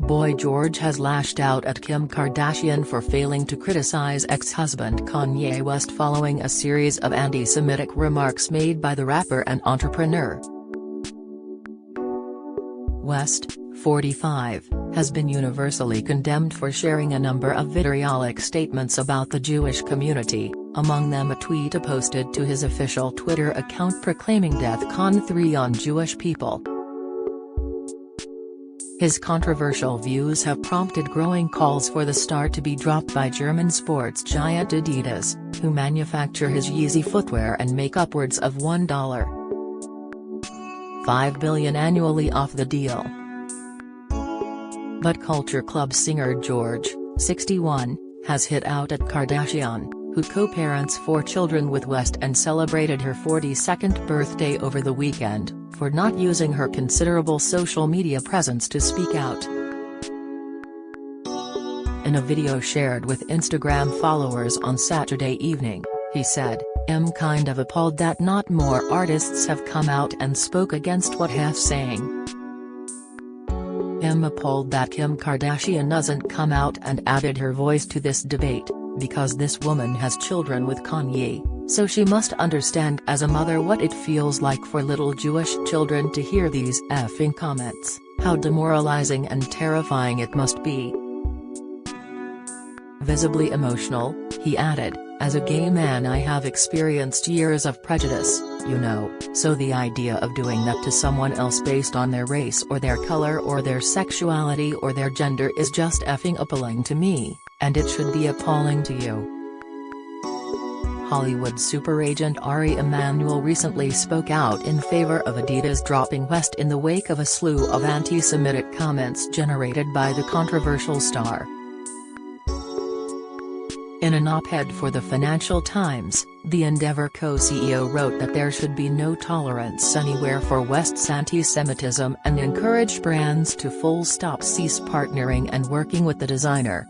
Boy George has lashed out at Kim Kardashian for failing to criticize ex-husband Kanye West following a series of anti-Semitic remarks made by the rapper and entrepreneur. West, 45, has been universally condemned for sharing a number of vitriolic statements about the Jewish community, among them a tweet posted to his official Twitter account proclaiming death con 3 on Jewish people. His controversial views have prompted growing calls for the star to be dropped by German sports giant Adidas, who manufacture his Yeezy footwear and make upwards of $1.5 billion annually off the deal. But Culture Club singer George, 61, has hit out at Kardashian, who co-parents 4 children with West and celebrated her 42nd birthday over the weekend, for not using her considerable social media presence to speak out. In a video shared with Instagram followers on Saturday evening, he said, "I'm kind of appalled that not more artists have come out and spoke against what he's saying. I'm appalled that Kim Kardashian doesn't come out and added her voice to this debate, because this woman has children with Kanye, so she must understand as a mother what it feels like for little Jewish children to hear these effing comments, how demoralizing and terrifying it must be." Visibly emotional, he added, "As a gay man I have experienced years of prejudice, you know, so the idea of doing that to someone else based on their race or their color or their sexuality or their gender is just effing appalling to me, and it should be appalling to you." Hollywood superagent Ari Emanuel recently spoke out in favor of Adidas dropping West in the wake of a slew of anti-Semitic comments generated by the controversial star. In an op-ed for the Financial Times, the Endeavor co-CEO wrote that there should be no tolerance anywhere for West's anti-Semitism and encouraged brands to full stop cease partnering and working with the designer.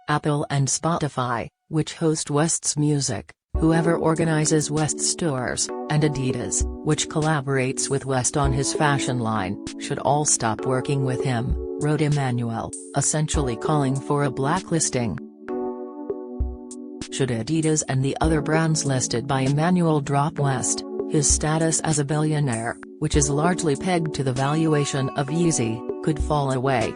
Apple and Spotify, which host West's music, whoever organizes West's stores, and Adidas, which collaborates with West on his fashion line, should all stop working with him, wrote Emanuel, essentially calling for a blacklisting. Should Adidas and the other brands listed by Emanuel drop West, his status as a billionaire, which is largely pegged to the valuation of Yeezy, could fall away.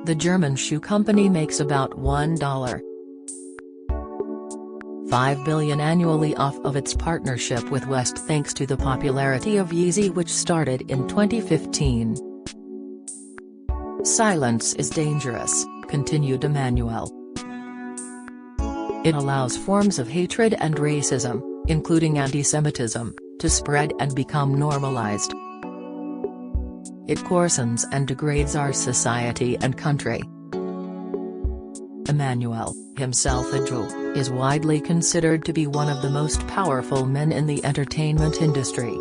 The German shoe company makes about $1.5 billion annually off of its partnership with West thanks to the popularity of Yeezy, which started in 2015. "Silence is dangerous," continued Emanuel. "It allows forms of hatred and racism, including anti-Semitism, to spread and become normalized. It coarsens and degrades our society and country." Emanuel, himself a Jew, is widely considered to be one of the most powerful men in the entertainment industry.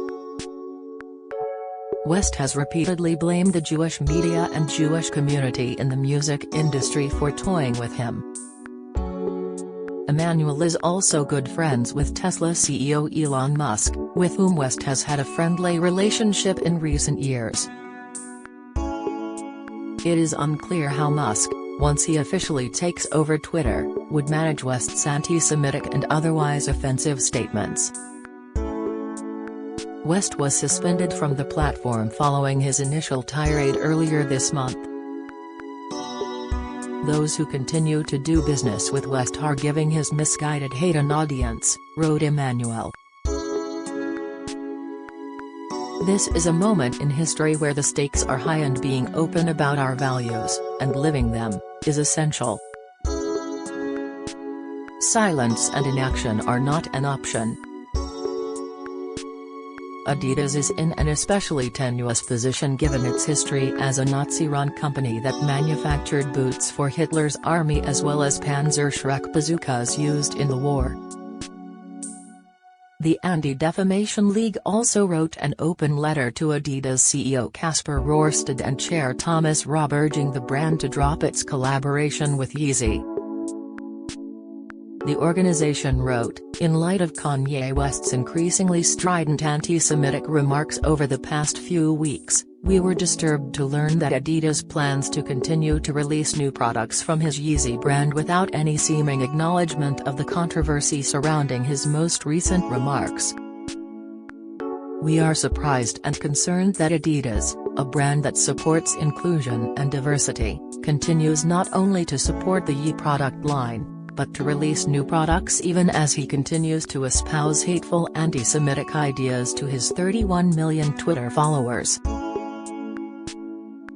West has repeatedly blamed the Jewish media and Jewish community in the music industry for toying with him. Emanuel is also good friends with Tesla CEO Elon Musk, with whom West has had a friendly relationship in recent years. It is unclear how Musk, once he officially takes over Twitter, would manage West's anti-Semitic and otherwise offensive statements. West was suspended from the platform following his initial tirade earlier this month. "Those who continue to do business with West are giving his misguided hate an audience," wrote Emanuel. "This is a moment in history where the stakes are high and being open about our values, and living them, is essential. Silence and inaction are not an option." Adidas is in an especially tenuous position given its history as a Nazi-run company that manufactured boots for Hitler's army as well as Panzerschreck bazookas used in the war. The Anti-Defamation League also wrote an open letter to Adidas CEO Kasper Rorsted and Chair Thomas Rabe urging the brand to drop its collaboration with Yeezy. The organization wrote, "In light of Kanye West's increasingly strident anti-Semitic remarks over the past few weeks, "We were disturbed to learn that Adidas plans to continue to release new products from his Yeezy brand without any seeming acknowledgement of the controversy surrounding his most recent remarks. We are surprised and concerned that Adidas, a brand that supports inclusion and diversity, continues not only to support the Yee product line, but to release new products even as he continues to espouse hateful anti-Semitic ideas to his 31 million Twitter followers.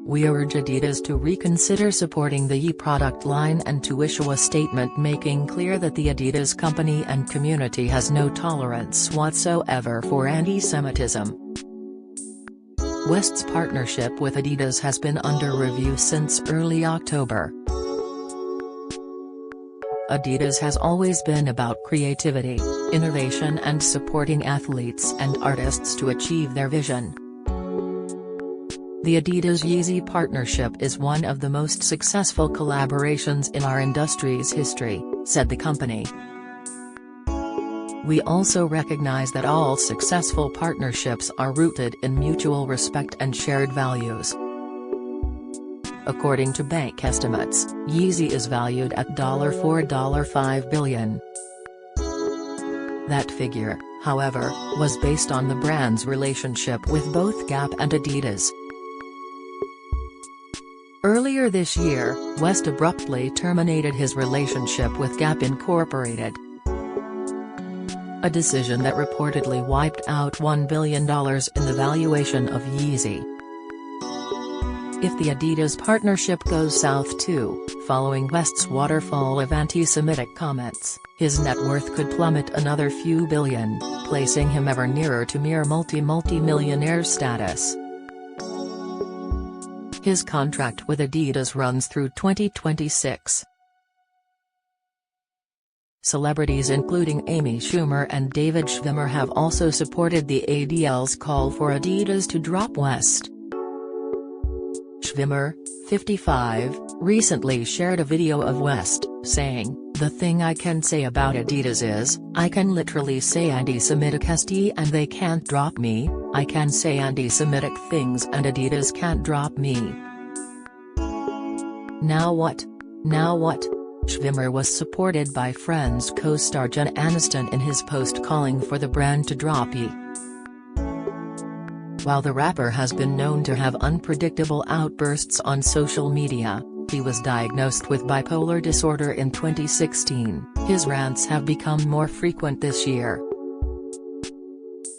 We urge Adidas to reconsider supporting the Yee product line and to issue a statement making clear that the Adidas company and community has no tolerance whatsoever for anti-Semitism." West's partnership with Adidas has been under review since early October. Adidas has always been about creativity, innovation and supporting athletes and artists to achieve their vision. The Adidas-Yeezy partnership is one of the most successful collaborations in our industry's history, said the company. "We also recognize that all successful partnerships are rooted in mutual respect and shared values." According to bank estimates, Yeezy is valued at $4.5 billion. That figure, however, was based on the brand's relationship with both Gap and Adidas. Earlier this year, West abruptly terminated his relationship with Gap Incorporated, a decision that reportedly wiped out $1 billion in the valuation of Yeezy. If the Adidas partnership goes south too, following West's waterfall of anti-Semitic comments, his net worth could plummet another few billion, placing him ever nearer to mere multi-millionaire status. His contract with Adidas runs through 2026. Celebrities including Amy Schumer and David Schwimmer have also supported the ADL's call for Adidas to drop West. Schwimmer, 55, recently shared a video of West, saying, "The thing I can say about Adidas is, I can literally say anti-Semitic st and they can't drop me, I can say anti-Semitic things and Adidas can't drop me. Now what? Now what?" Schwimmer was supported by Friends co-star Jen Aniston in his post calling for the brand to drop Yee. While the rapper has been known to have unpredictable outbursts on social media, he was diagnosed with bipolar disorder in 2016. His rants have become more frequent this year.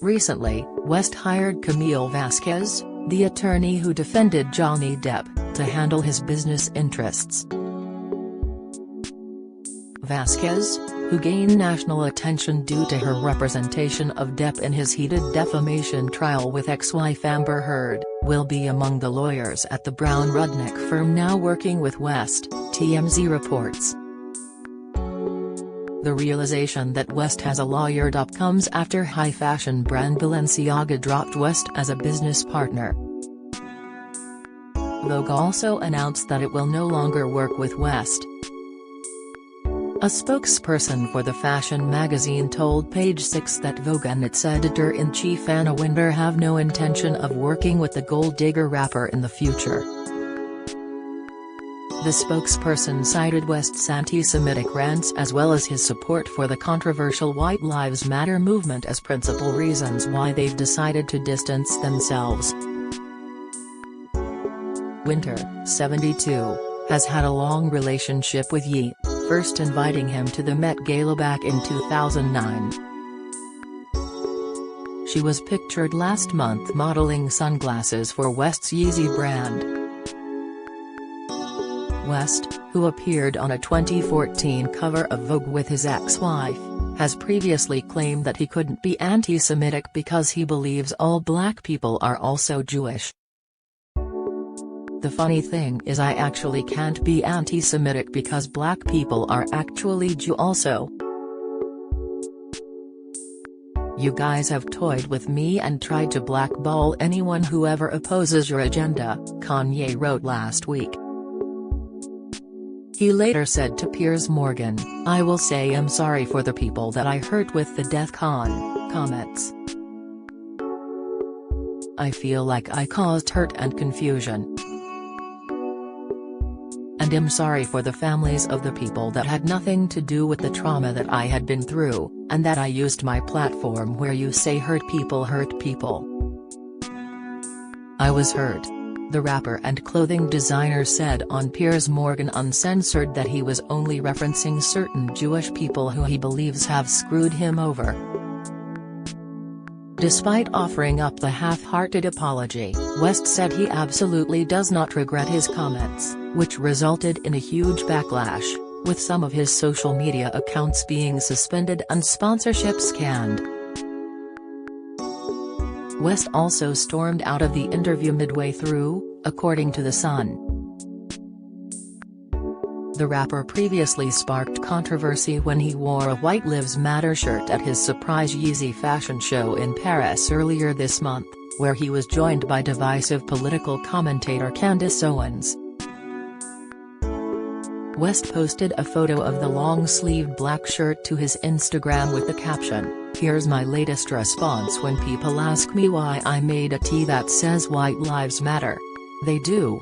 Recently, West hired Camille Vasquez, the attorney who defended Johnny Depp, to handle his business interests. Vasquez, who gained national attention due to her representation of Depp in his heated defamation trial with ex-wife Amber Heard, will be among the lawyers at the Brown Rudnick firm now working with West, TMZ reports. The realization that West has a lawyer comes after high-fashion brand Balenciaga dropped West as a business partner. Vogue also announced that it will no longer work with West. A spokesperson for the fashion magazine told Page Six that Vogue and its editor-in-chief Anna Wintour have no intention of working with the gold digger rapper in the future. The spokesperson cited West's anti-Semitic rants as well as his support for the controversial White Lives Matter movement as principal reasons why they've decided to distance themselves. Wintour, 72, has had a long relationship with Yee, first inviting him to the Met Gala back in 2009. She was pictured last month modeling sunglasses for West's Yeezy brand. West, who appeared on a 2014 cover of Vogue with his ex-wife, has previously claimed that he couldn't be anti-Semitic because he believes all black people are also Jewish. "The funny thing is I actually can't be anti-Semitic because black people are actually Jew also. You guys have toyed with me and tried to blackball anyone who ever opposes your agenda," Kanye wrote last week. He later said to Piers Morgan, "I will say I'm sorry for the people that I hurt with the Death Con comments." I feel like I caused hurt and confusion. And am sorry for the families of the people that had nothing to do with the trauma that I had been through, and that I used my platform where you say hurt people hurt people. I was hurt. The rapper and clothing designer said on Piers Morgan Uncensored that he was only referencing certain Jewish people who he believes have screwed him over. Despite offering up the half-hearted apology, West said he absolutely does not regret his comments, which resulted in a huge backlash, with some of his social media accounts being suspended and sponsorships canned. West also stormed out of the interview midway through, according to The Sun. The rapper previously sparked controversy when he wore a White Lives Matter shirt at his surprise Yeezy fashion show in Paris earlier this month, where he was joined by divisive political commentator Candace Owens. West posted a photo of the long-sleeved black shirt to his Instagram with the caption, "Here's my latest response when people ask me why I made a tee that says White Lives Matter. They do."